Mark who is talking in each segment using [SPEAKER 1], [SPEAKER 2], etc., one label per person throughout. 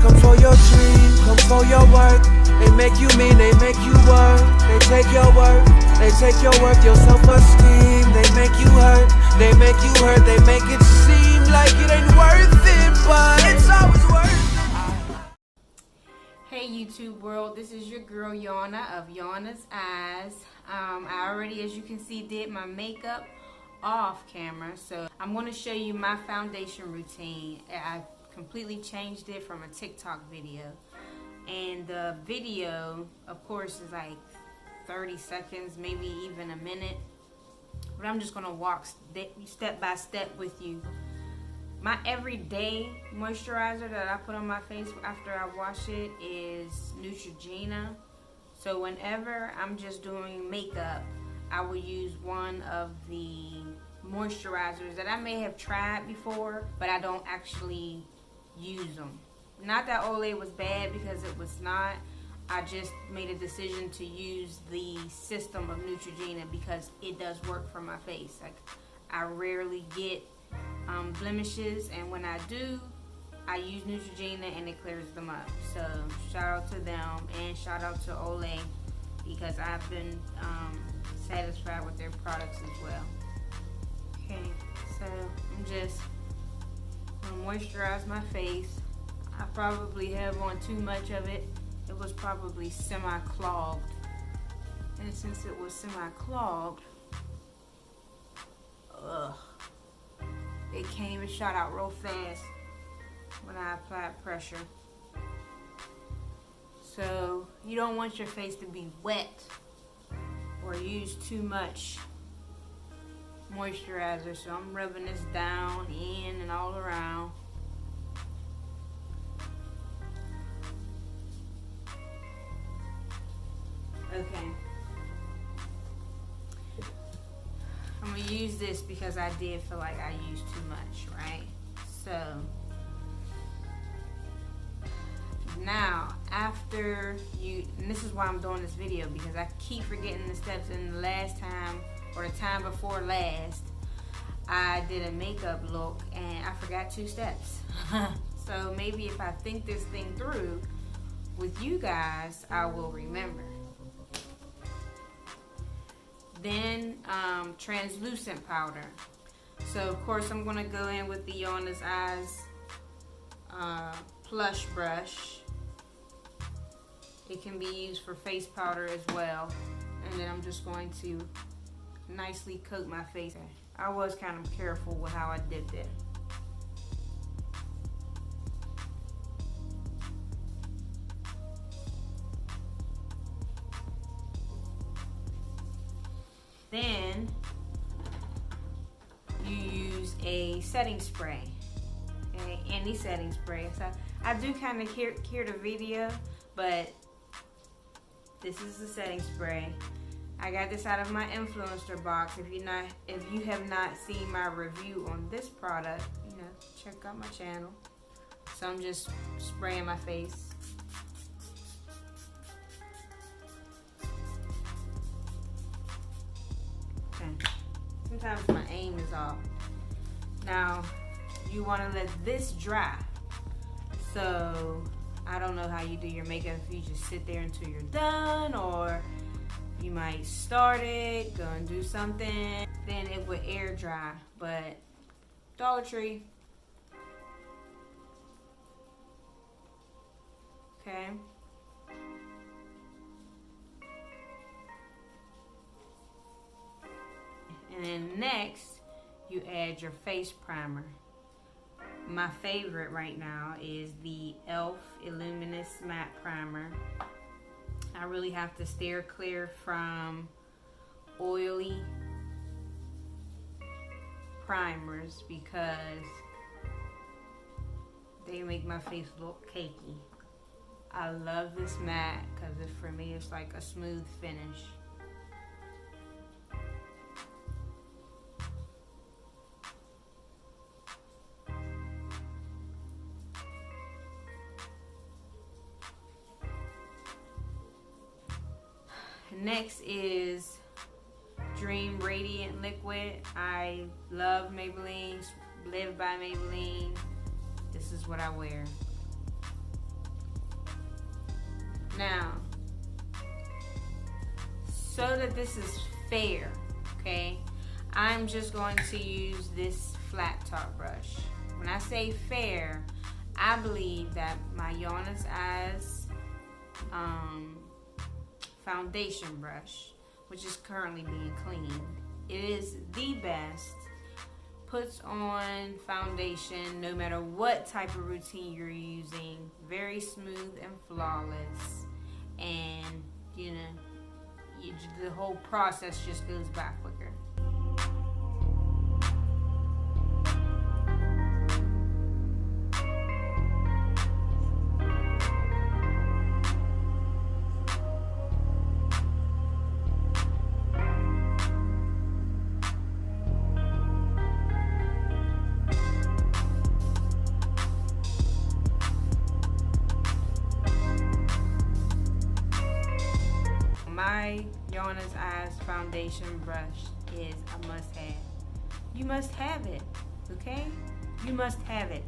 [SPEAKER 1] come for your dream, come for your work. They make you mean, they make you work. They take your work, they take your work, your self-esteem. They make you hurt, they make you hurt. They make it seem like it ain't worth it, but it's always worth it.
[SPEAKER 2] Hey YouTube world, this is your girl Yana of Yana's Eyes. I already, as you can see, did my makeup off camera, so I'm going to show you my foundation routine. I completely changed it from a TikTok video, and the video of course is like 30 seconds, maybe even a minute, but I'm just going to walk step by step with you. My everyday moisturizer that I put on my face after I wash it is Neutrogena. So whenever I'm just doing makeup, I will use one of the moisturizers that I may have tried before, but I don't actually use them. Not that Olay was bad, because it was not. I just made a decision to use the system of Neutrogena because it does work for my face. Like, I rarely get blemishes, and when I do, I use Neutrogena and it clears them up. So shout out to them, and shout out to Olay, because I've been satisfied with their products as well. Okay, so I'm just gonna moisturize my face. I probably have on too much of it. It was probably semi-clogged, and since it was semi-clogged, it came and shot out real fast when I applied pressure. So you don't want your face to be wet or use too much moisturizer. So I'm rubbing this down, in, and all around. Okay. I'm gonna use this because I did feel like I used too much, right? So now, after you, and this is why I'm doing this video, because I keep forgetting the steps. In the last time, or the time before last, I did a makeup look and I forgot 2 steps. So maybe if I think this thing through with you guys, I will remember. Then translucent powder. So of course I'm gonna go in with the Yana's Eyes plush brush. It can be used for face powder as well. And then I'm just going to nicely coat my face. I was kind of careful with how I did that. Then you use a setting spray, okay? Any setting spray. So I do kind of hear the video, but this is the setting spray. I got this out of my influencer box. If you have not seen my review on this product, you know, check out my channel. So I'm just spraying my face. Sometimes my aim is off. Now, you want to let this dry. So, I don't know how you do your makeup, if you just sit there until you're done, or you might start it, go and do something, then it would air dry. But Dollar Tree. Okay. And then next, you add your face primer. My favorite right now is the e.l.f. Illuminous Matte Primer. I really have to steer clear from oily primers because they make my face look cakey. I love this matte because for me it's like a smooth finish. Next is Dream Radiant Liquid. I love Maybelline, live by Maybelline. This is what I wear. Now, so that this is fair, okay, I'm just going to use this flat top brush. When I say fair, I believe that my Yana's Eyes foundation brush, which is currently being cleaned, it is the best, puts on foundation no matter what type of routine you're using, very smooth and flawless, and you know, the whole process just goes by quicker. My Yana's Eyes foundation brush is a must-have. You must have it, okay? You must have it.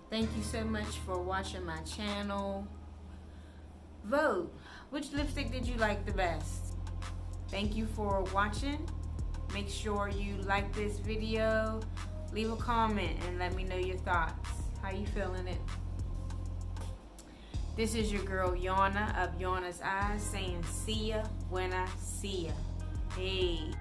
[SPEAKER 2] Thank you so much for watching my channel. Vote. Which lipstick did you like the best? Thank you for watching. Make sure you like this video. Leave a comment and let me know your thoughts. How you feeling it? This is your girl Yana of Yana's Eyes saying see ya when I see ya. Hey.